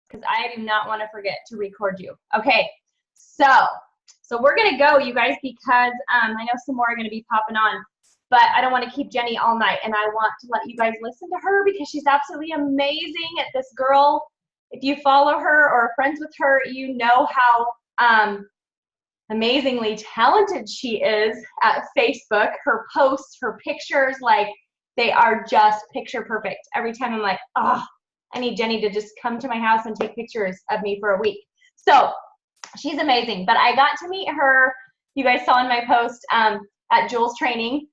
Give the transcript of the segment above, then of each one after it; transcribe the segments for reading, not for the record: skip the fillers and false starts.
because I do not want to forget to record you. Okay, so we're going to go, you guys, because I know some more are going to be popping on, but I don't want to keep Jenny all night, and I want to let you guys listen to her because she's absolutely amazing at this girl. If you follow her or are friends with her, you know how amazingly talented she is at Facebook. Her posts, her pictures, like, they are just picture perfect. Every time I'm like, oh, I need Jenny to just come to my house and take pictures of me for a week. So she's amazing. But I got to meet her, you guys saw in my post, at Jules Training,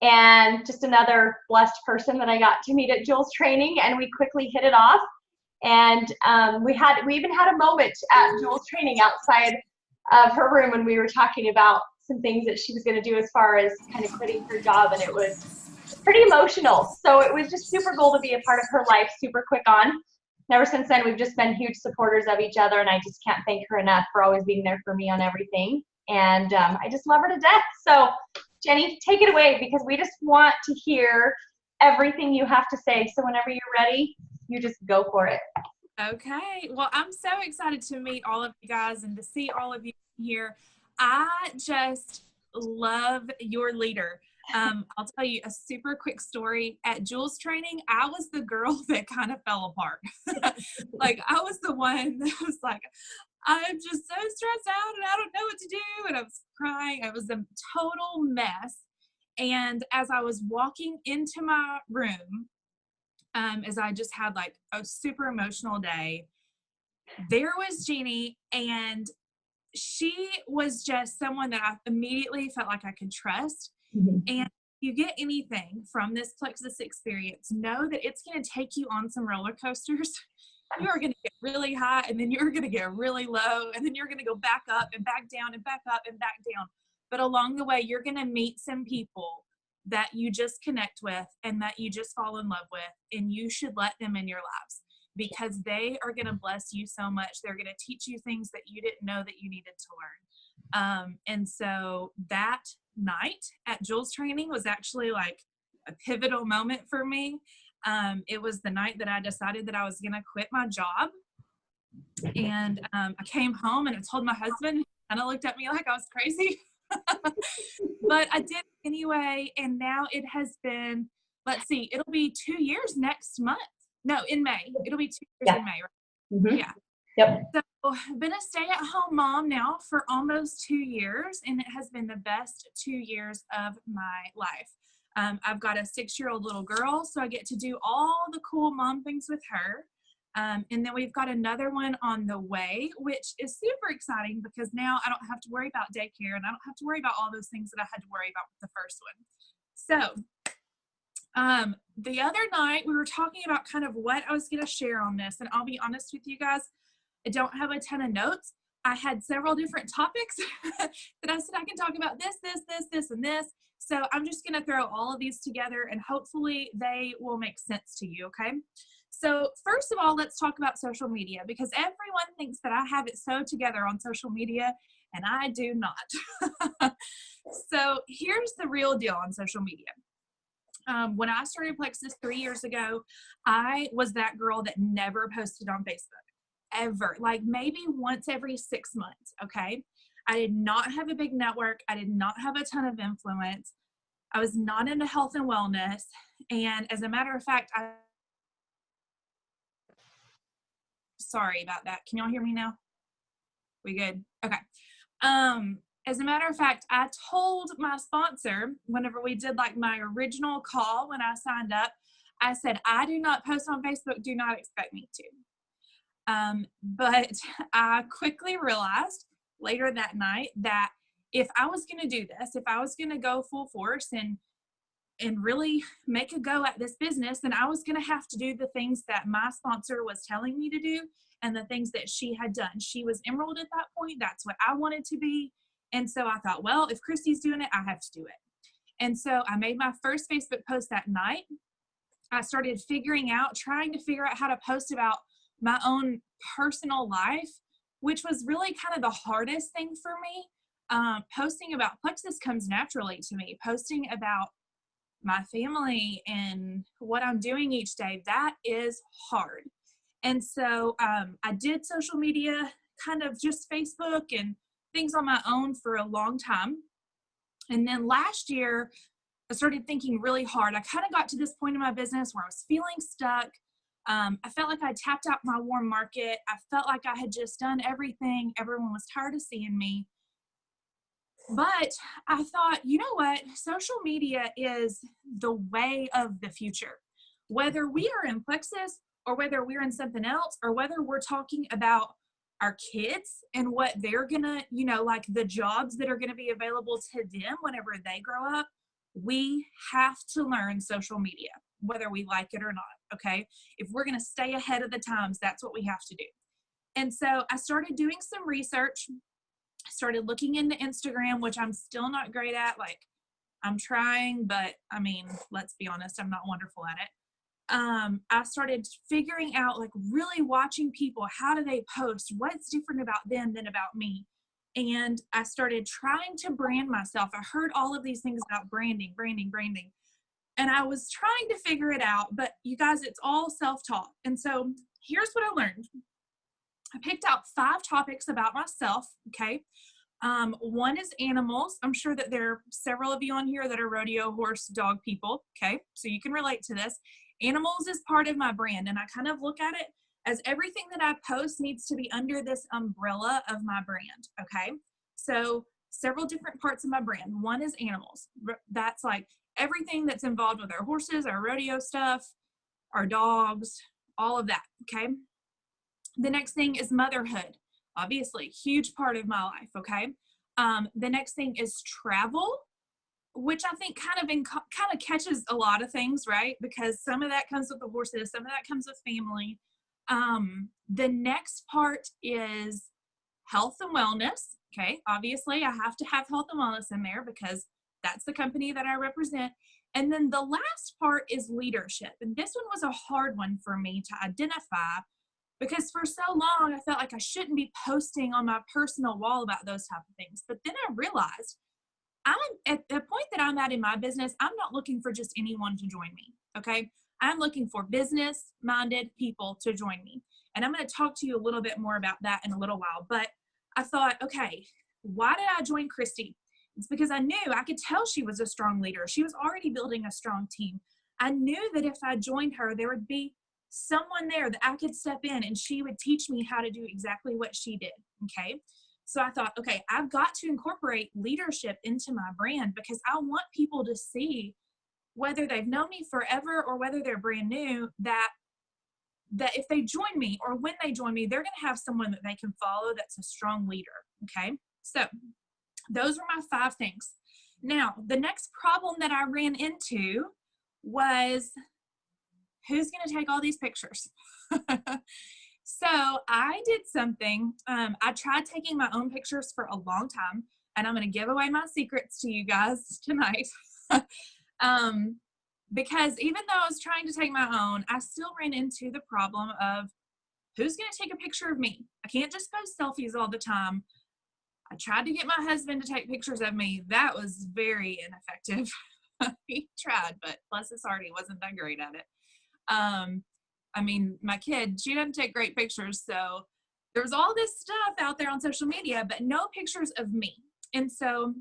and just another blessed person that I got to meet at Jules Training, and we quickly hit it off. And we even had a moment at Jules Training outside of her room when we were talking about some things that she was going to do as far as kind of quitting her job, and it was pretty emotional. So it was just super cool to be a part of her life super quick on. And ever since then, we've just been huge supporters of each other, and I just can't thank her enough for always being there for me on everything. And I just love her to death. So Jenny, take it away, because we just want to hear everything you have to say. So whenever you're ready, you just go for it. Okay. Well, I'm so excited to meet all of you guys and to see all of you here. I just love your leader. I'll tell you a super quick story. At Jules Training, I was the girl that kind of fell apart. Like, I was the one that was like, I'm just so stressed out and I don't know what to do. And I was crying. It was a total mess. And as I was walking into my room, as I just had like a super emotional day, there was Jeannie, and she was just someone that I immediately felt like I could trust. Mm-hmm. And if you get anything from this Plexus experience, know that it's going to take you on some roller coasters. You are going to get really high, and then you're going to get really low, and then you're going to go back up and back down and back up and back down. But along the way, you're going to meet some people that you just connect with and that you just fall in love with, and you should let them in your lives, because they are going to bless you so much. They're going to teach you things that you didn't know that you needed to learn. And so that night at Jules Training was actually like a pivotal moment for me. It was the night that I decided that I was going to quit my job. And I came home and I told my husband, and he looked at me like I was crazy. But I did anyway, and now it has been, let's see, it'll be 2 years next month. No, in May. It'll be 2 years in May, right? Mm-hmm. Yeah. Yep. So I've been a stay-at-home mom now for almost 2 years, and it has been the best 2 years of my life. I've got a 6-year-old little girl, so I get to do all the cool mom things with her. And then we've got another one on the way, which is super exciting because now I don't have to worry about daycare, and I don't have to worry about all those things that I had to worry about with the first one. So the other night we were talking about kind of what I was going to share on this, and I'll be honest with you guys, I don't have a ton of notes. I had several different topics that I said I can talk about this, and this. So I'm just going to throw all of these together, and hopefully they will make sense to you, okay? So first of all, let's talk about social media, because everyone thinks that I have it so together on social media, and I do not. So here's the real deal on social media. When I started Plexus 3 years ago, I was that girl that never posted on Facebook, ever. Like maybe once every 6 months, okay? I did not have a big network. I did not have a ton of influence. I was not into health and wellness. And as a matter of fact, sorry about that. Can y'all hear me now? We good? Okay. As a matter of fact, I told my sponsor whenever we did like my original call when I signed up, I said, I do not post on Facebook. Do not expect me to. But I quickly realized later that night that if I was going to do this, if I was going to go full force and really make a go at this business, then I was going to have to do the things that my sponsor was telling me to do and the things that she had done. She was Emerald at that point. That's what I wanted to be. And so I thought, well, if Christy's doing it, I have to do it. And so I made my first Facebook post that night. I started trying to figure out how to post about my own personal life, which was really kind of the hardest thing for me. Posting about Plexus comes naturally to me. Posting about my family and what I'm doing each day, that is hard. And so I did social media, kind of just Facebook and things on my own for a long time. And then last year, I started thinking really hard. I kind of got to this point in my business where I was feeling stuck. I felt like I tapped out my warm market. I felt like I had just done everything. Everyone was tired of seeing me. But I thought, you know what? Social media is the way of the future. Whether we are in Plexus or whether we're in something else, or whether we're talking about our kids and what they're gonna, like the jobs that are gonna be available to them whenever they grow up, we have to learn social media, whether we like it or not, okay? If we're gonna stay ahead of the times, that's what we have to do. And so I started doing some research. I started looking into Instagram, which I'm still not great at. Like, I'm trying, but I mean, let's be honest, I'm not wonderful at it. I started figuring out, like, really watching people. How do they post? What's different about them than about me? And I started trying to brand myself. I heard all of these things about branding. And I was trying to figure it out, but you guys, it's all self-taught. And so here's what I learned. I picked out 5 topics about myself, okay? One is animals. I'm sure that there are several of you on here that are rodeo, horse, dog people, okay? So you can relate to this. Animals is part of my brand, and I kind of look at it as everything that I post needs to be under this umbrella of my brand, okay? So several different parts of my brand. One is animals. That's like everything that's involved with our horses, our rodeo stuff, our dogs, all of that, okay? The next thing is motherhood. Obviously, huge part of my life, okay? The next thing is travel, which I think kind of catches a lot of things, right? Because some of that comes with the horses, some of that comes with family. The next part is health and wellness, okay? Obviously, I have to have health and wellness in there because that's the company that I represent. And then the last part is leadership. And this one was a hard one for me to identify because for so long, I felt like I shouldn't be posting on my personal wall about those type of things. But then I realized I'm at the point that I'm at in my business, I'm not looking for just anyone to join me, okay? I'm looking for business-minded people to join me. And I'm going to talk to you a little bit more about that in a little while. But I thought, okay, why did I join Christy? It's because I knew, I could tell she was a strong leader. She was already building a strong team. I knew that if I joined her, there would be someone there that I could step in and she would teach me how to do exactly what she did, okay? So I thought, okay, I've got to incorporate leadership into my brand because I want people to see, whether they've known me forever or whether they're brand new, that if they join me or when they join me, they're going to have someone that they can follow that's a strong leader, okay? So those were my 5 things. Now, the next problem that I ran into was, who's going to take all these pictures? So I did something. I tried taking my own pictures for a long time, and I'm going to give away my secrets to you guys tonight. Because even though I was trying to take my own, I still ran into the problem of who's going to take a picture of me? I can't just post selfies all the time. I tried to get my husband to take pictures of me. That was very ineffective. He tried, but bless his heart, he wasn't that great at it. I mean, my kid, she doesn't take great pictures. So there's all this stuff out there on social media, but no pictures of me. And so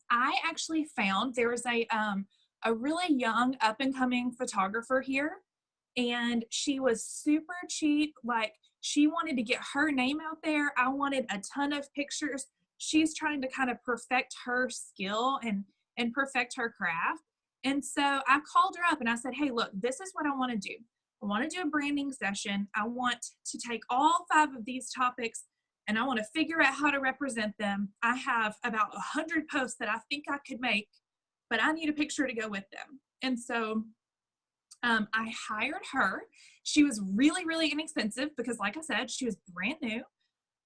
I actually found there was a really young up and coming photographer here, and she was super cheap. Like, she wanted to get her name out there. I wanted a ton of pictures. She's trying to kind of perfect her skill and perfect her craft. And so I called her up and I said, hey, look, this is what I want to do. I want to do a branding session. I want to take all 5 of these topics and I want to figure out how to represent them. I have about 100 posts that I think I could make, but I need a picture to go with them. And so I hired her. She was really, really inexpensive because, like I said, she was brand new.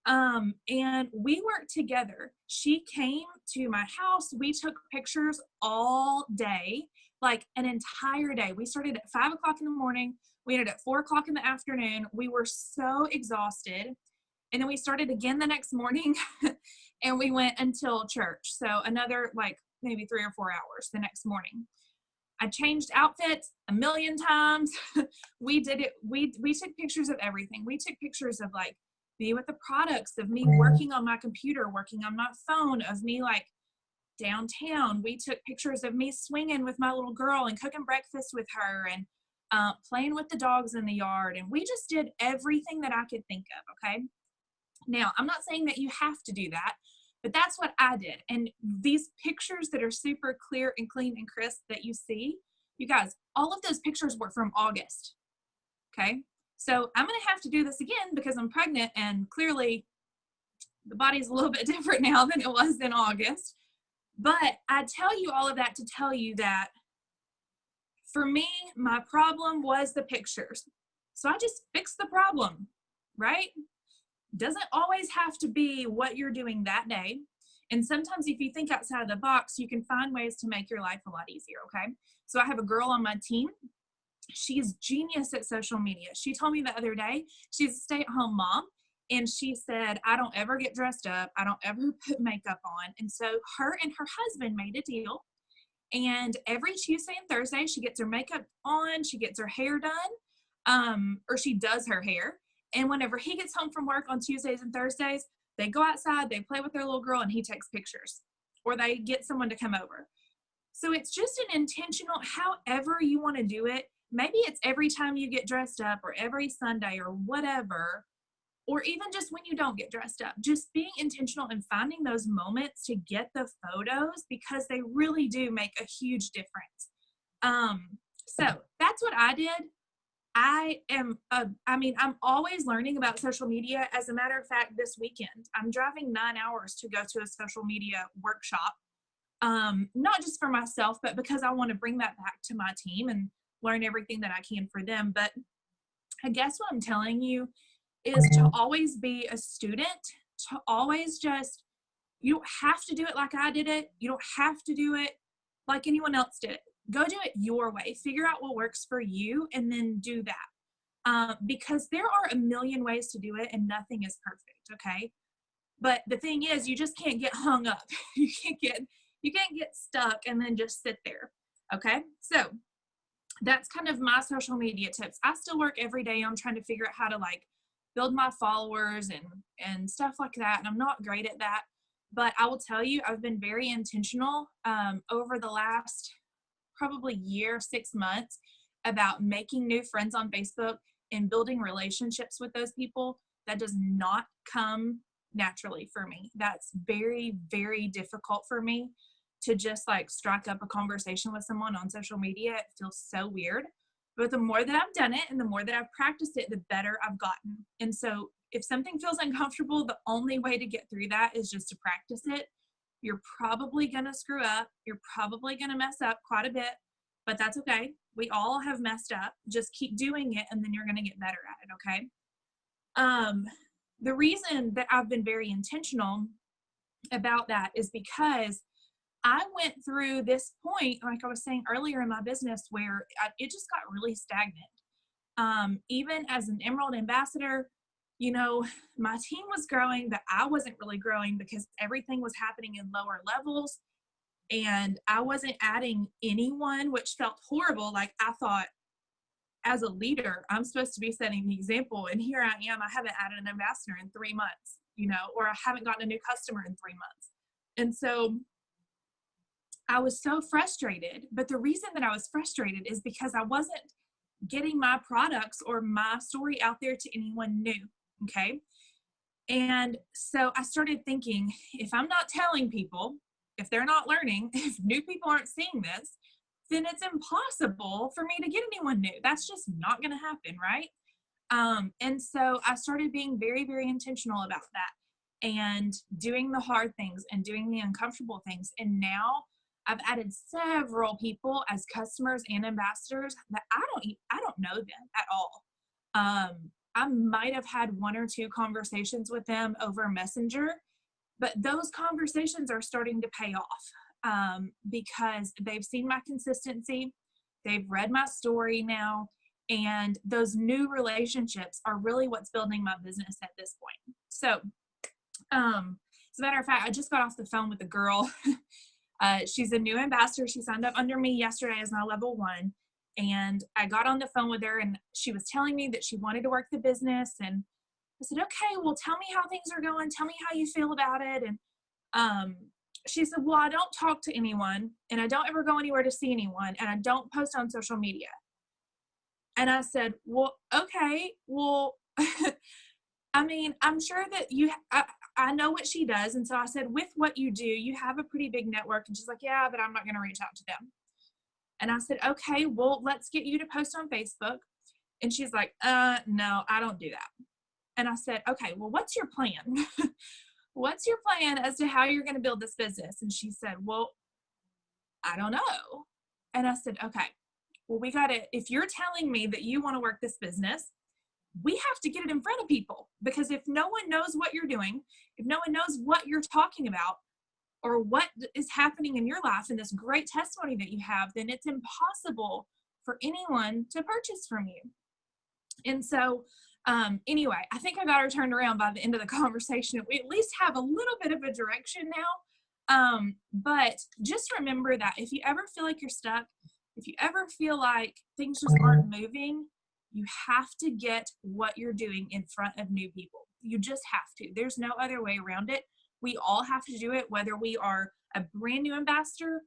And we worked together. She came to my house. We took pictures all day, like an entire day. We started at 5 o'clock in the morning. We ended at 4 o'clock in the afternoon. We were so exhausted. And then we started again the next morning and we went until church. So another like maybe 3 or 4 hours the next morning. I changed outfits a million times. We did it. We took pictures of everything. We took pictures of like me with the products, of me working on my computer, working on my phone, of me like downtown. We took pictures of me swinging with my little girl and cooking breakfast with her and playing with the dogs in the yard. And we just did everything that I could think of. Okay. Now, I'm not saying that you have to do that, but that's what I did. And these pictures that are super clear and clean and crisp that you see, you guys, all of those pictures were from August. Okay. So I'm going to have to do this again because I'm pregnant and clearly the body's a little bit different now than it was in August. But I tell you all of that to tell you that for me, my problem was the pictures. So I just fixed the problem, right? Doesn't always have to be what you're doing that day. And sometimes if you think outside of the box, you can find ways to make your life a lot easier, okay? So I have a girl on my team. She's genius at social media. She told me the other day, she's a stay-at-home mom, and she said, I don't ever get dressed up. I don't ever put makeup on. And so her and her husband made a deal. And every Tuesday and Thursday, she gets her makeup on, she gets her hair done, or she does her hair. And whenever he gets home from work on Tuesdays and Thursdays, they go outside, they play with their little girl, and he takes pictures. Or they get someone to come over. So it's just an intentional, however you want to do it. Maybe it's every time you get dressed up or every Sunday or whatever, or even just when you don't get dressed up. Just being intentional and finding those moments to get the photos because they really do make a huge difference. So that's what I did. I'm always learning about social media. As a matter of fact, this weekend, I'm driving 9 hours to go to a social media workshop. Not just for myself, but because I want to bring that back to my team and learn everything that I can for them. But I guess what I'm telling you is to always be a student, to always just, you don't have to do it like I did it. You don't have to do it like anyone else did it. Go do it your way. Figure out what works for you and then do that. Because there are a million ways to do it and nothing is perfect, okay? But the thing is, you just can't get hung up. You can't get stuck and then just sit there, okay? So that's kind of my social media tips. I still work every day on trying to figure out how to like build my followers and stuff like that. And I'm not great at that, but I will tell you, I've been very intentional over the last probably year, 6 months about making new friends on Facebook and building relationships with those people. That does not come naturally for me. That's very, very difficult for me to just like strike up a conversation with someone on social media. It feels so weird. But the more that I've done it and the more that I've practiced it, the better I've gotten. And so if something feels uncomfortable, the only way to get through that is just to practice it. You're probably going to screw up. You're probably going to mess up quite a bit, but that's okay. We all have messed up. Just keep doing it and then you're going to get better at it, okay? The reason that I've been very intentional about that is because I went through this point, like I was saying earlier in my business, where it just got really stagnant. Even as an Emerald ambassador, you know, my team was growing, but I wasn't really growing because everything was happening in lower levels and I wasn't adding anyone, which felt horrible. Like I thought, as a leader, I'm supposed to be setting the example. And here I am, I haven't added an ambassador in 3 months, you know, or I haven't gotten a new customer in 3 months. And so I was so frustrated. But the reason that I was frustrated is because I wasn't getting my products or my story out there to anyone new. Okay. And so I started thinking, if I'm not telling people, if they're not learning, if new people aren't seeing this, then it's impossible for me to get anyone new. That's just not going to happen, right? And so I started being very, very intentional about that and doing the hard things and doing the uncomfortable things. And now I've added several people as customers and ambassadors that I don't know them at all. I might have had 1 or 2 conversations with them over Messenger, but those conversations are starting to pay off because they've seen my consistency, they've read my story now, and those new relationships are really what's building my business at this point. So, as a matter of fact, I just got off the phone with a girl She's a new ambassador. She signed up under me yesterday as my level 1. And I got on the phone with her and she was telling me that she wanted to work the business. And I said, okay, well, tell me how things are going. Tell me how you feel about it. And she said, well, I don't talk to anyone and I don't ever go anywhere to see anyone and I don't post on social media. And I said, well, okay, well, I mean, I'm sure that I know what she does. And so I said, with what you do, you have a pretty big network. And she's like, yeah, but I'm not going to reach out to them. And I said, okay, well, let's get you to post on Facebook. And she's like, no, I don't do that. And I said, okay, well, what's your plan? What's your plan as to how you're going to build this business? And she said, well, I don't know. And I said, okay, well, if you're telling me that you want to work this business, we have to get it in front of people, because if no one knows what you're doing, if no one knows what you're talking about or what is happening in your life and this great testimony that you have, then it's impossible for anyone to purchase from you. And so anyway, I think I got her turned around by the end of the conversation. We at least have a little bit of a direction now. But just remember that if you ever feel like you're stuck, if you ever feel like things just aren't moving, you have to get what you're doing in front of new people. You just have to. There's no other way around it. We all have to do it, whether we are a brand new ambassador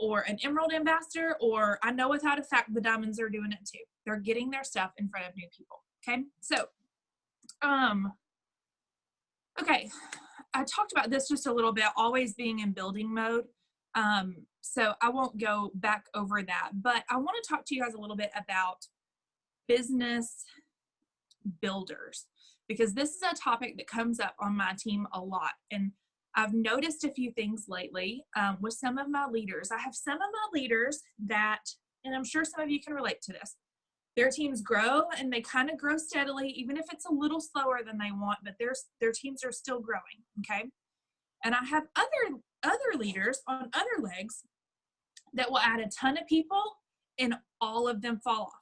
or an Emerald ambassador, or I know without a fact the Diamonds are doing it too. They're getting their stuff in front of new people. Okay. So, okay. I talked about this just a little bit, always being in building mode. So I won't go back over that, but I want to talk to you guys a little bit about business builders, because this is a topic that comes up on my team a lot. And I've noticed a few things lately with some of my leaders. I have some of my leaders that, and I'm sure some of you can relate to this, their teams grow and they kind of grow steadily, even if it's a little slower than they want, but their teams are still growing, okay? And I have other leaders on other legs that will add a ton of people and all of them fall off.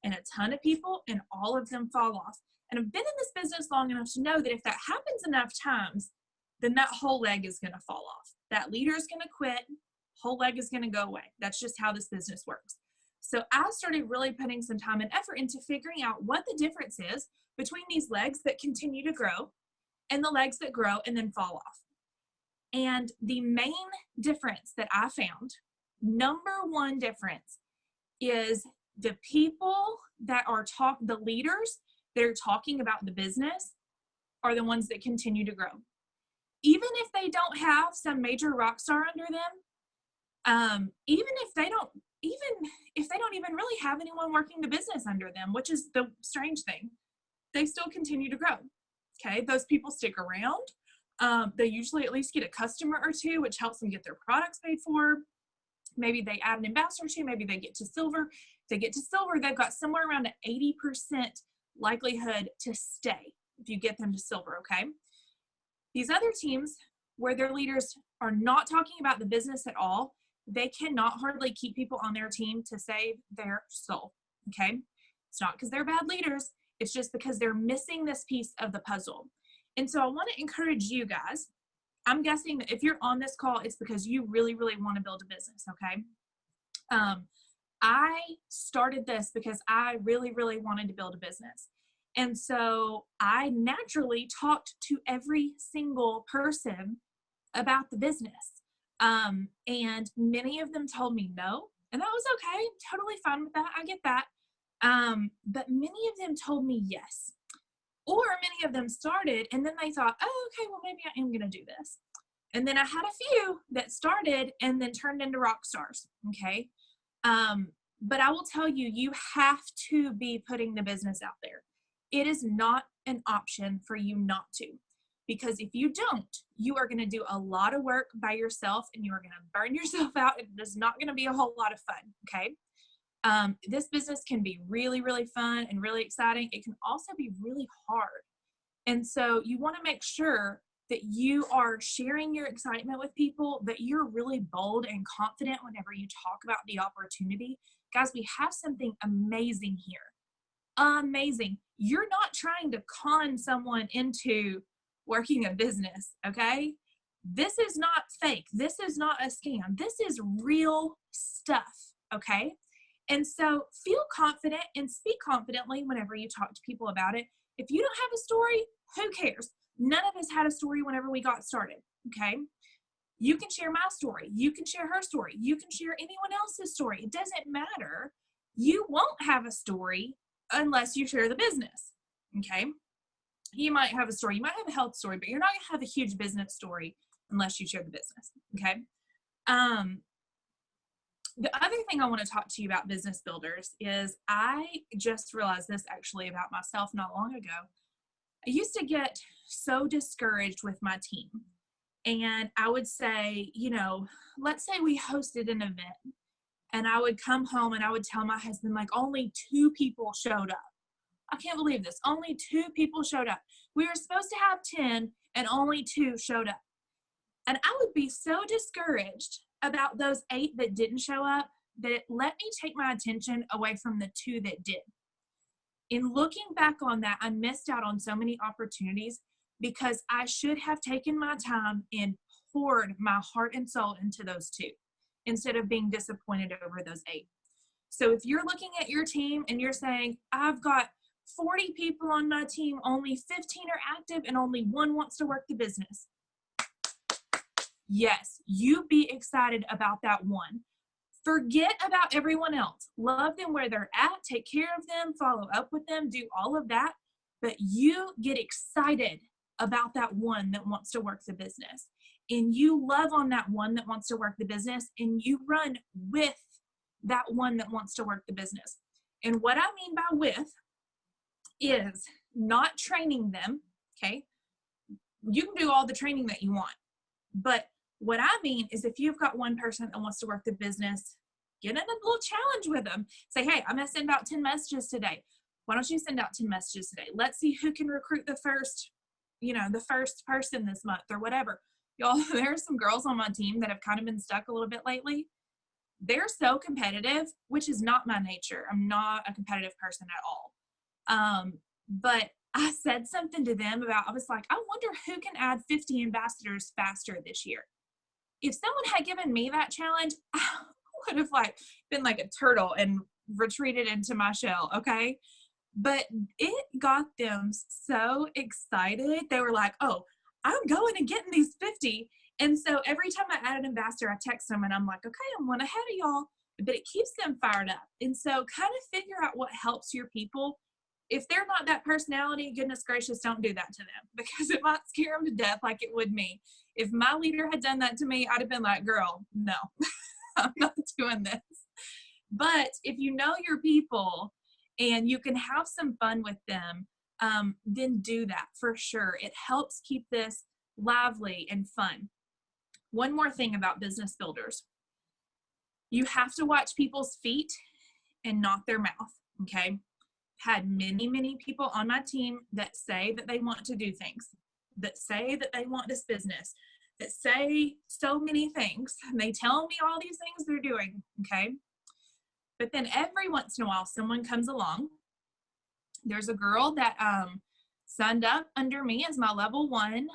And a ton of people and all of them fall off. And I've been in this business long enough to know that if that happens enough times, then that whole leg is going to fall off. That leader is going to quit, whole leg is going to go away. That's just how this business works. So I started really putting some time and effort into figuring out what the difference is between these legs that continue to grow and the legs that grow and then fall off. And the main difference that I found, number one difference, is the people that are the leaders that are talking about the business are the ones that continue to grow. Even if they don't have some major rock star under them, even if they don't even really have anyone working the business under them, which is the strange thing, they still continue to grow. Okay, those people stick around. They usually at least get a customer or two, which helps them get their products paid for. Maybe they add an ambassador or two, maybe they get to silver. If they get to silver, they've got somewhere around an 80% likelihood to stay if you get them to silver, okay? These other teams where their leaders are not talking about the business at all, they cannot hardly keep people on their team to save their soul, okay? It's not because they're bad leaders, it's just because they're missing this piece of the puzzle. And so I want to encourage you guys. I'm guessing that if you're on this call, it's because you really, really want to build a business, okay? I started this because I really, really wanted to build a business. And so I naturally talked to every single person about the business. And many of them told me no, and that was okay, totally fine with that, I get that. But many of them told me yes. Or many of them started and then they thought, oh, okay, well, maybe I am going to do this. And then I had a few that started and then turned into rock stars, okay? But I will tell you, you have to be putting the business out there. It is not an option for you not to. Because if you don't, you are going to do a lot of work by yourself and you are going to burn yourself out. It is not going to be a whole lot of fun, okay? This business can be really, really fun and really exciting. It can also be really hard. And so you want to make sure that you are sharing your excitement with people, that you're really bold and confident whenever you talk about the opportunity. Guys, we have something amazing here. Amazing. You're not trying to con someone into working a business, okay? This is not fake. This is not a scam. This is real stuff, okay? And so feel confident and speak confidently whenever you talk to people about it. If you don't have a story, who cares? None of us had a story whenever we got started, okay? You can share my story. You can share her story. You can share anyone else's story. It doesn't matter. You won't have a story unless you share the business, okay? You might have a story. You might have a health story, but you're not going to have a huge business story unless you share the business, okay? The other thing I want to talk to you about business builders is I just realized this actually about myself not long ago. I used to get so discouraged with my team. And I would say, you know, let's say we hosted an event and I would come home and I would tell my husband, like, only 2 people showed up. I can't believe this. Only 2 people showed up. We were supposed to have 10 and only 2 showed up. And I would be so discouraged about those 8 that didn't show up that it let me take my attention away from the 2 that did. In looking back on that, I missed out on so many opportunities because I should have taken my time and poured my heart and soul into those 2 instead of being disappointed over those 8. So if you're looking at your team and you're saying, I've got 40 people on my team, only 15 are active and only 1 wants to work the business. Yes, you be excited about that 1. Forget about everyone else. Love them where they're at, take care of them, follow up with them, do all of that. But you get excited about that 1 that wants to work the business. And you love on that 1 that wants to work the business, and you run with that 1 that wants to work the business. And what I mean by with is not training them, okay? You can do all the training that you want. But what I mean is if you've got 1 person that wants to work the business, get in a little challenge with them. Say, hey, I'm going to send out 10 messages today. Why don't you send out 10 messages today? Let's see who can recruit the first person this month or whatever. Y'all, there are some girls on my team that have kind of been stuck a little bit lately. They're so competitive, which is not my nature. I'm not a competitive person at all. But I said something to them about, I was like, I wonder who can add 50 ambassadors faster this year. If someone had given me that challenge, I would have been like a turtle and retreated into my shell, okay? But it got them so excited. They were like, oh, I'm going and getting these 50. And so every time I add an ambassador, I text them and I'm like, okay, I'm 1 ahead of y'all. But it keeps them fired up. And so kind of figure out what helps your people. If they're not that personality, goodness gracious, don't do that to them because it might scare them to death like it would me. If my leader had done that to me, I'd have been like, girl, no, I'm not doing this. But if you know your people and you can have some fun with them, then do that for sure. It helps keep this lively and fun. One more thing about business builders. You have to watch people's feet and not their mouth, okay? Had many, many people on my team that say that they want to do things, that say that they want this business, that say so many things. And they tell me all these things they're doing, okay? But then every once in a while, someone comes along. There's a girl that signed up under me as my level 1.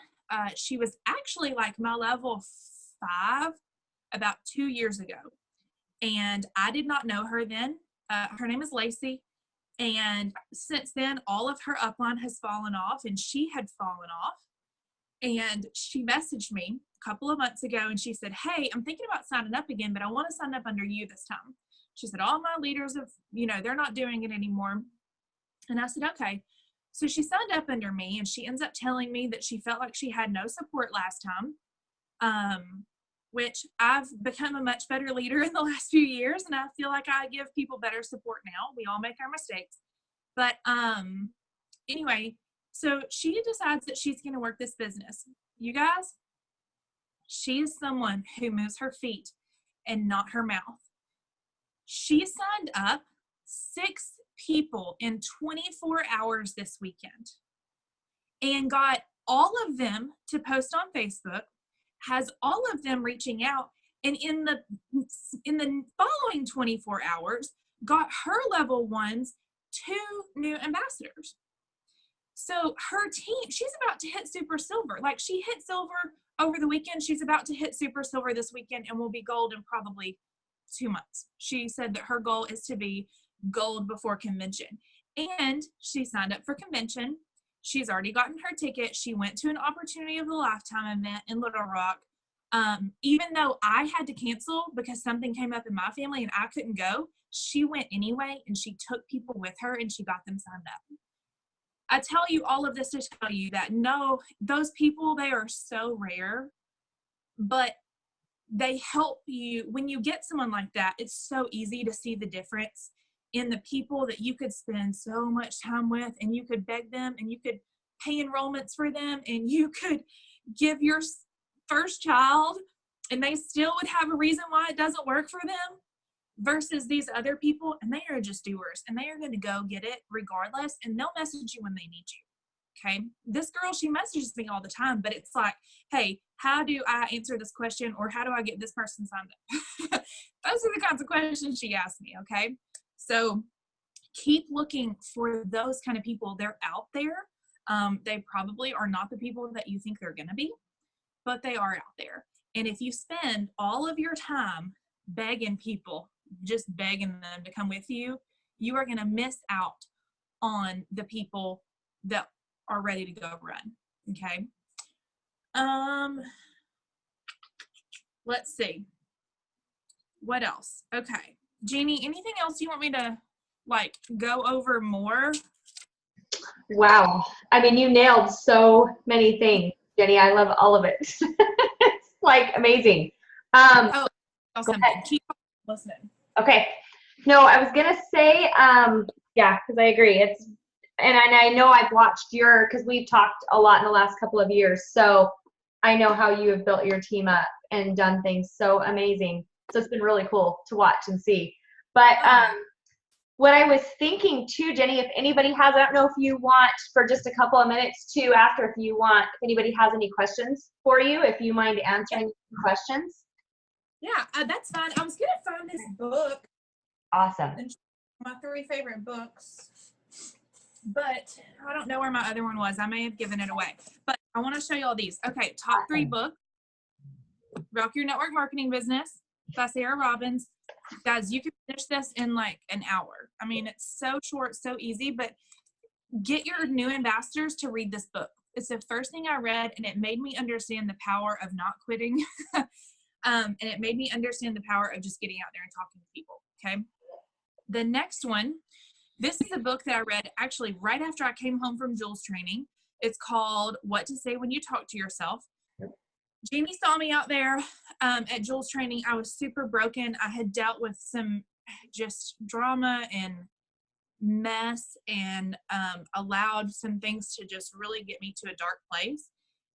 She was actually like my level 5 about 2 years ago. And I did not know her then. Her name is Lacey. And since then, all of her upline has fallen off and she had fallen off. And she messaged me a couple of months ago and she said, hey, I'm thinking about signing up again, but I want to sign up under you this time. She said, all my leaders have, they're not doing it anymore. And I said, okay. So she signed up under me and she ends up telling me that she felt like she had no support last time, which I've become a much better leader in the last few years. And I feel like I give people better support now. We all make our mistakes. But anyway, so she decides that she's going to work this business. You guys, she is someone who moves her feet and not her mouth. She signed up 6 people in 24 hours this weekend and got all of them to post on Facebook, has all of them reaching out, and in the following 24 hours got her level 1s 2 new ambassadors. So her team, she's about to hit super silver. Like she hit silver over the weekend. She's about to hit super silver this weekend and will be gold in probably 2 months. She said that her goal is to be gold before convention. And she signed up for convention. She's already gotten her ticket. She went to an Opportunity of a Lifetime event in Little Rock. Even though I had to cancel because something came up in my family and I couldn't go, she went anyway, and she took people with her and she got them signed up. I tell you all of this to tell you that no, those people, they are so rare, but they help you. When you get someone like that, it's so easy to see the difference in the people that you could spend so much time with, and you could beg them, and you could pay enrollments for them, and you could give your first child, and they still would have a reason why it doesn't work for them, versus these other people, and they are just doers, and they are going to go get it regardless, and they'll message you when they need you. Okay. This girl, she messages me all the time, but it's like, hey, how do I answer this question? Or how do I get this person signed up? Those are the kinds of questions she asks me. Okay. So keep looking for those kind of people. They're out there. They probably are not the people that you think they're going to be, but they are out there. And if you spend all of your time begging people, just begging them to come with you, you are going to miss out on the people that are ready to go run. Okay. Let's see. What else? Okay. Jeannie, anything else you want me to like go over more? Wow. I mean, you nailed so many things, Jenny. I love all of it. It's like amazing. Awesome. Keep listening. Okay. No, I was going to say, yeah, because I agree. And I know I've watched because we've talked a lot in the last couple of years. So I know how you have built your team up and done things so amazing. So it's been really cool to watch and see. But what I was thinking too, Jenny, if anybody has, I don't know if you want for just a couple of minutes too after, if anybody has any questions for you, if you mind answering questions. Yeah, that's fine. I was going to find this book. Awesome. My 3 favorite books. But I don't know where my other one was. I may have given it away. But I want to show you all these. Okay, top 3 books. Rock Your Network Marketing Business by Sarah Robbins. Guys, you can finish this in like an hour. I mean, it's so short, so easy, but get your new ambassadors to read this book. It's the first thing I read, and it made me understand the power of not quitting. And it made me understand the power of just getting out there and talking to people. Okay. The next one, this is a book that I read actually right after I came home from Jules training. It's called What to Say When You Talk to Yourself. Jamie saw me out there at Jules training. I was super broken. I had dealt with some just drama and mess and allowed some things to just really get me to a dark place.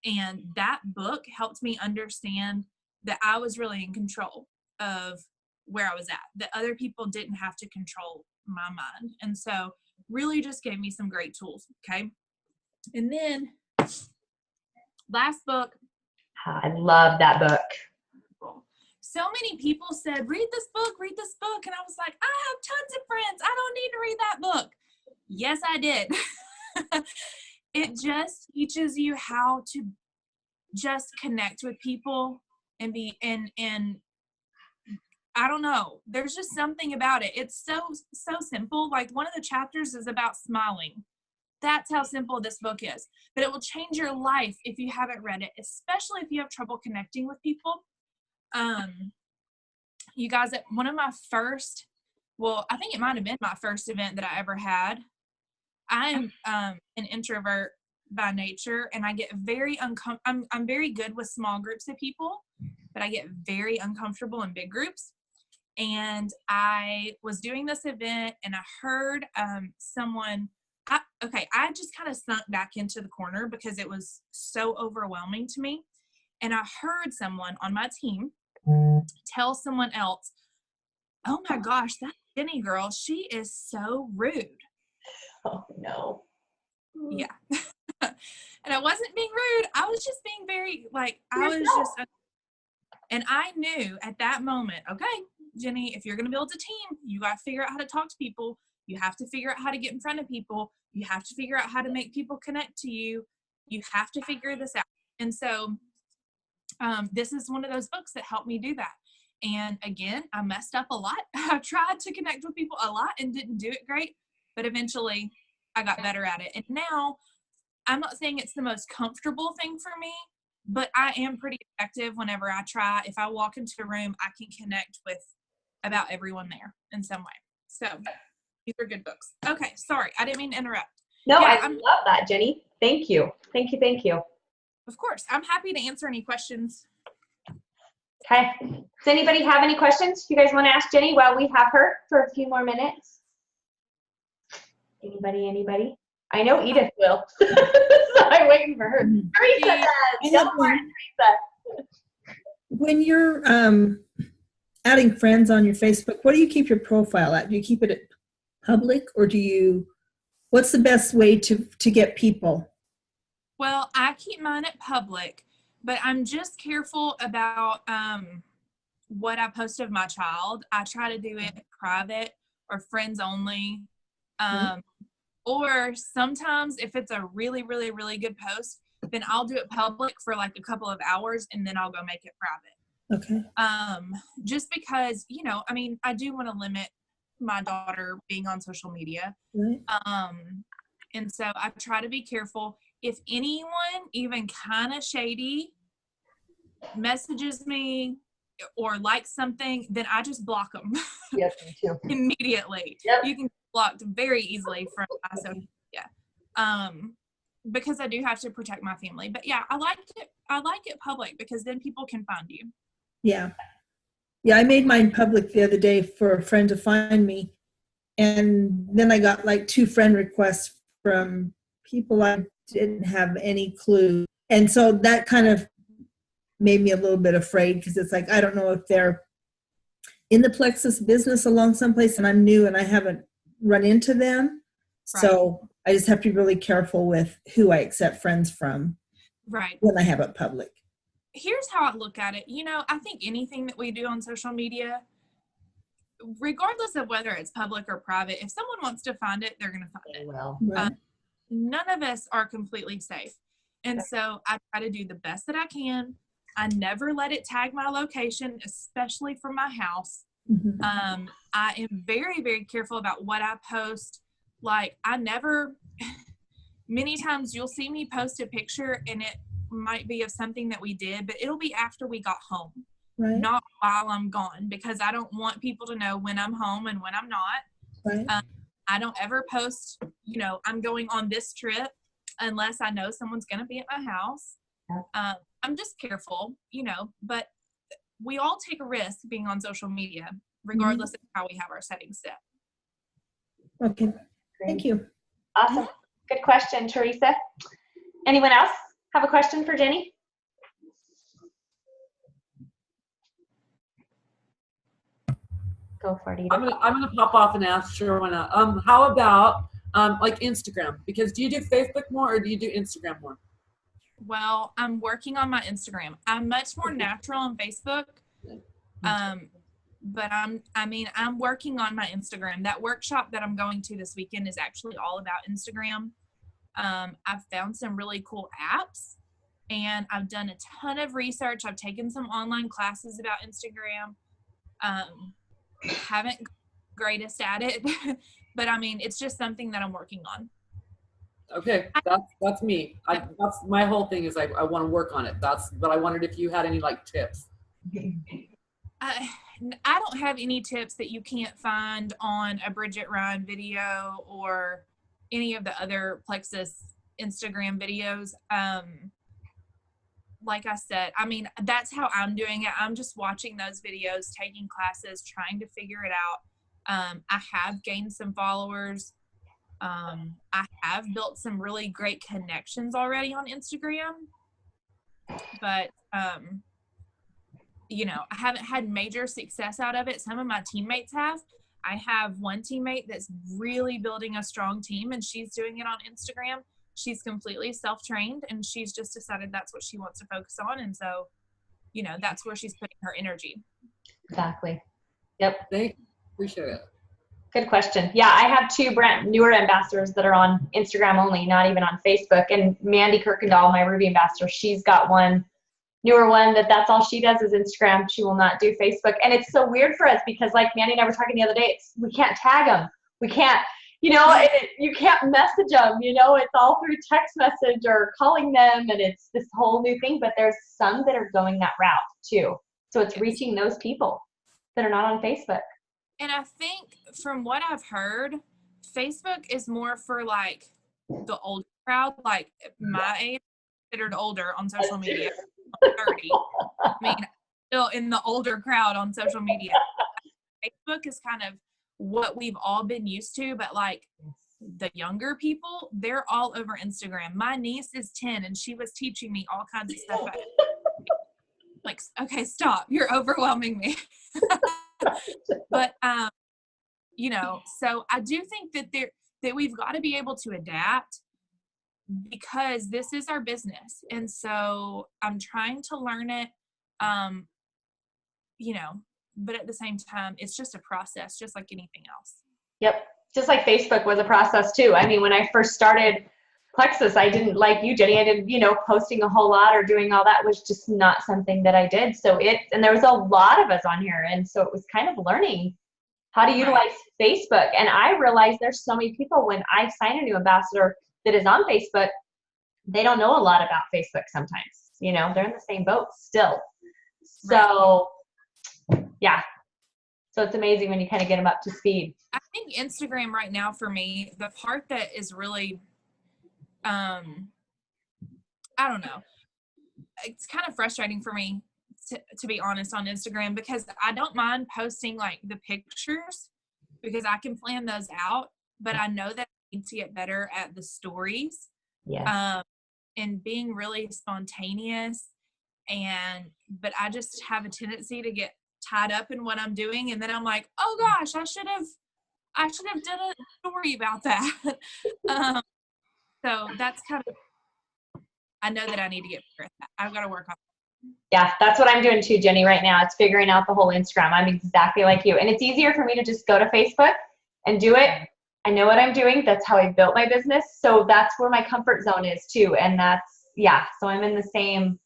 And that book helped me understand that I was really in control of where I was at, that other people didn't have to control my mind. And so really just gave me some great tools. Okay. And then last book. I love that book. So many people said, read this book. And I was like, I have tons of friends. I don't need to read that book. Yes, I did. It just teaches you how to just connect with people and be and I don't know. There's just something about it. It's so simple. Like one of the chapters is about smiling. That's how simple this book is. But it will change your life if you haven't read it, especially if you have trouble connecting with people. You guys, at one of my first, I think it might have been my first event that I ever had. I am an introvert by nature, and I get very uncomfortable. I'm very good with small groups of people, but I get very uncomfortable in big groups. And I was doing this event, and I heard someone. I just kind of sunk back into the corner because it was so overwhelming to me. And I heard someone on my team tell someone else, oh my gosh, that Jenny girl, she is so rude. Oh no. Yeah. And I wasn't being rude. I was just being very and I knew at that moment, okay, Jenny, if you're going to build a team, you got to figure out how to talk to people. You have to figure out how to get in front of people. You have to figure out how to make people connect to you. You have to figure this out. And so this is one of those books that helped me do that. And again, I messed up a lot. I tried to connect with people a lot and didn't do it great, but eventually I got better at it. And now I'm not saying it's the most comfortable thing for me, but I am pretty effective whenever I try. If I walk into a room, I can connect with about everyone there in some way. So these are good books. Okay, sorry, I didn't mean to interrupt. No, yeah, I love that, Jenny. Thank you. Thank you. Thank you. Of course. I'm happy to answer any questions. Okay. Does anybody have any questions you guys want to ask Jenny while we have her for a few more minutes? Anybody? I know Edith will. So I'm waiting for her. Teresa does. Go for it, Teresa. When you're adding friends on your Facebook, what do you keep your profile at? Do you keep it at public, or what's the best way to get people? Well, I keep mine at public, but I'm just careful about what I post of my child. I try to do it private or friends only. Or sometimes if it's a really, really, really good post, then I'll do it public for like a couple of hours and then I'll go make it private. Okay. Just because, I mean, I do want to limit my daughter being on social media. Right. And so I try to be careful. If anyone, even kind of shady, messages me or likes something, then I just block them. Yes, me too. Immediately. Yep. You can get blocked very easily from my social media. Because I do have to protect my family. But yeah, I like it public because then people can find you. Yeah. Yeah, I made mine public the other day for a friend to find me. And then I got like 2 friend requests from people I didn't have any clue. And so that kind of made me a little bit afraid because it's like, I don't know if they're in the Plexus business along someplace and I'm new and I haven't run into them. Right. So I just have to be really careful with who I accept friends from. Right. When I have it public. Here's how I look at it. I think anything that we do on social media, regardless of whether it's public or private, if someone wants to find it, they're going to find it. Well, right. None of us are completely safe. And so I try to do the best that I can. I never let it tag my location, especially from my house. Mm-hmm. I am very, very careful about what I post. Like many times you'll see me post a picture and it might be of something that we did, but it'll be after we got home, right. Not while I'm gone, because I don't want people to know when I'm home and when I'm not. Right. I don't ever post, I'm going on this trip unless I know someone's going to be at my house. Yeah. I'm just careful, but we all take a risk being on social media, regardless of how we have our settings set. Okay. Thank you. Awesome. Good question, Teresa. Anyone else have a question for Jenny? Go for it. I'm gonna pop off and ask Sherwina. How about like Instagram? Because do you do Facebook more or do you do Instagram more? Well, I'm working on my Instagram. I'm much more natural on Facebook. But I'm working on my Instagram. That workshop that I'm going to this weekend is actually all about Instagram. I've found some really cool apps and I've done a ton of research. I've taken some online classes about Instagram. Haven't greatest at it, but it's just something that I'm working on. Okay, that's me. That's my whole thing is I want to work on it. But I wondered if you had any like tips. I don't have any tips that you can't find on a Bridget Ryan video or any of the other Plexus Instagram videos. Like I said, that's how I'm doing it. I'm just watching those videos, taking classes, trying to figure it out. I have gained some followers. I have built some really great connections already on Instagram, but, I haven't had major success out of it. Some of my teammates have. I have one teammate that's really building a strong team and she's doing it on Instagram. She's completely self-trained and she's just decided that's what she wants to focus on. And so, that's where she's putting her energy. Exactly. Yep. Thank you. Appreciate it. Good question. Yeah, I have 2 newer ambassadors that are on Instagram only, not even on Facebook. And Mandy Kirkendall, my Ruby ambassador, she's got one newer one that's all she does is Instagram. She will not do Facebook. And it's so weird for us because like Mandy and I were talking the other day, we can't tag them. We can't, you can't message them, it's all through text message or calling them, and it's this whole new thing. But there's some that are going that route too. So it's reaching those people that are not on Facebook. And I think from what I've heard, Facebook is more for like the older crowd, like my age, considered older on social media. I'm 30. I mean, still in the older crowd on social media. Facebook is kind of what we've all been used to, but like the younger people, they're all over Instagram. My niece is 10 and she was teaching me all kinds of stuff. Like, okay, stop. You're overwhelming me. But, so I do think that we've got to be able to adapt because this is our business. And so I'm trying to learn it, but at the same time, it's just a process, just like anything else. Yep. Just like Facebook was a process too. I mean, when I first started Plexus, I didn't, like you, Jenny, I didn't, posting a whole lot or doing all that was just not something that I did. So and there was a lot of us on here. And so it was kind of learning how to utilize Facebook. And I realized there's so many people when I sign a new ambassador that is on Facebook, they don't know a lot about Facebook sometimes. They're in the same boat still. So, yeah. So it's amazing when you kind of get them up to speed. I think Instagram right now for me, the part that is really, I don't know. It's kind of frustrating for me to be honest on Instagram because I don't mind posting like the pictures because I can plan those out, but I know that I need to get better at the stories. Yeah. And being really spontaneous but I just have a tendency to get tied up in what I'm doing. And then I'm like, oh gosh, I should have done a story about that. So that's kind of, I know that I need to get better at that. I've got to work on it. Yeah, that's what I'm doing too, Jenny, right now. It's figuring out the whole Instagram. I'm exactly like you. And it's easier for me to just go to Facebook and do it. I know what I'm doing. That's how I built my business. So that's where my comfort zone is too. And so I'm in the same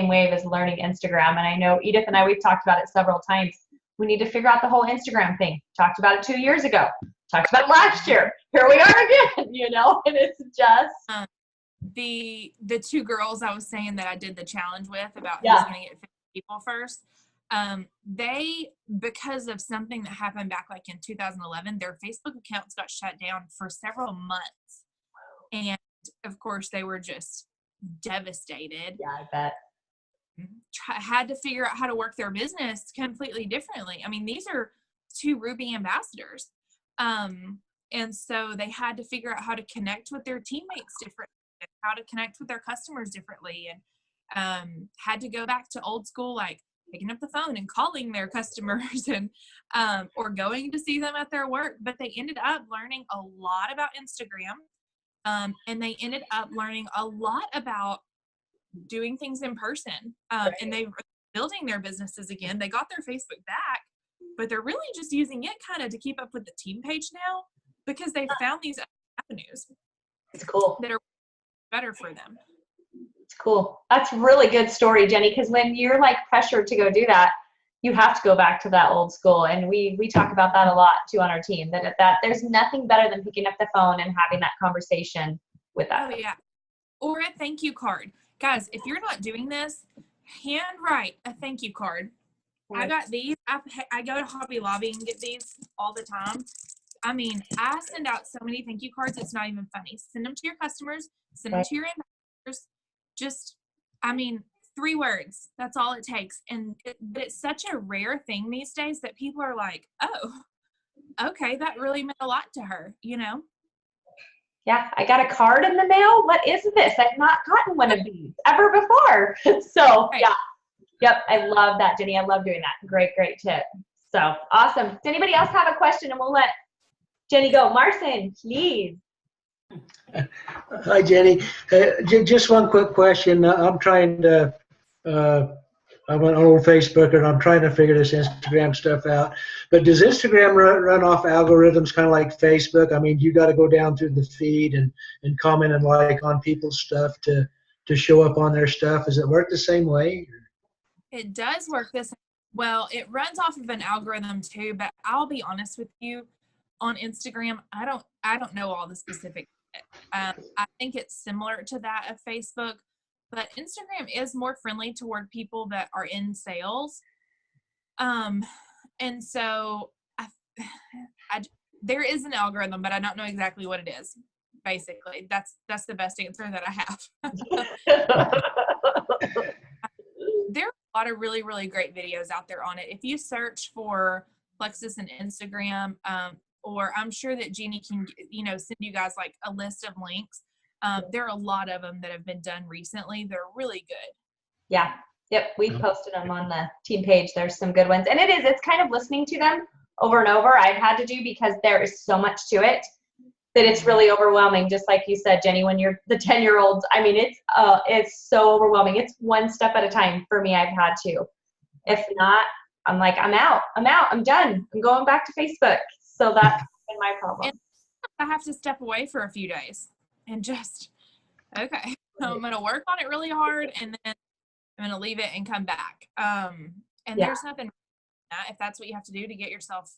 wave as learning Instagram. And I know Edith and I, we've talked about it several times. We need to figure out the whole Instagram thing. Talked about it 2 years ago. Talked about it last year. Here we are again, and it's just. The two girls I was saying that I did the challenge with about who's going to get 50 people first, they, because of something that happened back like in 2011, their Facebook accounts got shut down for several months. And of course they were just devastated. Yeah, I bet. Had to figure out how to work their business completely differently. I mean, these are 2 Ruby ambassadors. And so they had to figure out how to connect with their teammates differently, and how to connect with their customers differently, and had to go back to old school, like picking up the phone and calling their customers and or going to see them at their work. But they ended up learning a lot about Instagram, and they ended up learning a lot about doing things in person, and they were building their businesses again. They got their Facebook back, but they're really just using it kind of to keep up with the team page now because they found these avenues. It's cool. That are better for them. It's cool. That's a really good story, Jenny, because when you're like pressured to go do that, you have to go back to that old school. And we talk about that a lot too on our team, that there's nothing better than picking up the phone and having that conversation with us. Oh yeah. Or a thank you card. Guys, if you're not doing this, handwrite a thank you card. Right. I got these. I go to Hobby Lobby and get these all the time. I mean, I send out so many thank you cards, it's not even funny. Send them to your customers, send them to your ambassadors. Just, 3 words. That's all it takes. But it's such a rare thing these days that people are like, oh, okay, that really meant a lot to her, Yeah, I got a card in the mail. What is this? I've not gotten one of these ever before. So, yeah. Yep, I love that, Jenny. I love doing that. Great, great tip. So, awesome. Does anybody else have a question? And we'll let Jenny go. Marcin, please. Hi, Jenny. Just one quick question. I'm trying to, I'm an old Facebooker, and I'm trying to figure this Instagram stuff out. But does Instagram run off algorithms kind of like Facebook? I mean, you got to go down through the feed and comment and like on people's stuff to to show up on their stuff? Does it work the same way? It does work this well. It runs off of an algorithm too, but I'll be honest with you, on Instagram, I don't know all the specifics. I think it's similar to that of Facebook, but Instagram is more friendly toward people that are in sales. And so there is an algorithm, but I don't know exactly what it is. Basically, that's the best answer that I have. There are a lot of really, really great videos out there on it. If you search for Plexus and Instagram, or I'm sure that Jeannie can, send you guys like a list of links. There are a lot of them that have been done recently. They're really good. Yeah. Yep. We've posted them on the team page. There's some good ones. And it's kind of listening to them over and over. I've had to do because there is so much to it that it's really overwhelming. Just like you said, Jenny, when you're the 10-year-olds, I mean, it's so overwhelming. It's one step at a time for me. I've had to. If not, I'm like, I'm out. I'm done. I'm going back to Facebook. So that's been my problem. And I have to step away for a few days and just, okay, I'm going to work on it really hard and then I'm going to leave it and come back. There's nothing wrong with that. If that's what you have to do to get yourself,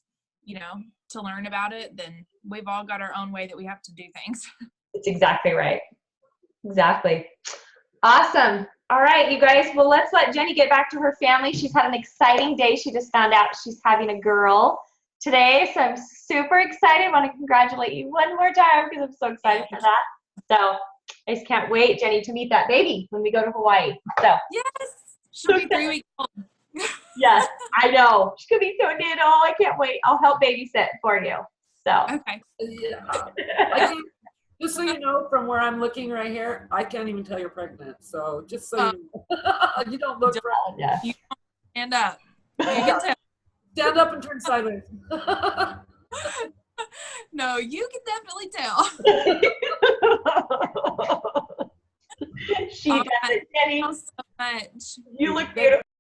to learn about it, then we've all got our own way that we have to do things. It's exactly right. Exactly. Awesome. All right, you guys. Well, let's let Jenny get back to her family. She's had an exciting day. She just found out she's having a girl today. So I'm super excited. I want to congratulate you one more time because I'm so excited for that. So I just can't wait, Jenny, to meet that baby when we go to Hawaii. So yes, she'll be 3 weeks old. Yes, I know. She could be so little. I can't wait. I'll help babysit for you. So okay. Yeah. Just so you know, from where I'm looking right here, I can't even tell you're pregnant. So just so you don't look pregnant. Yeah. You don't stand up. You can tell. Stand up and turn sideways. No, you can definitely tell. She does it, Jenny. Thank you so much. You look beautiful.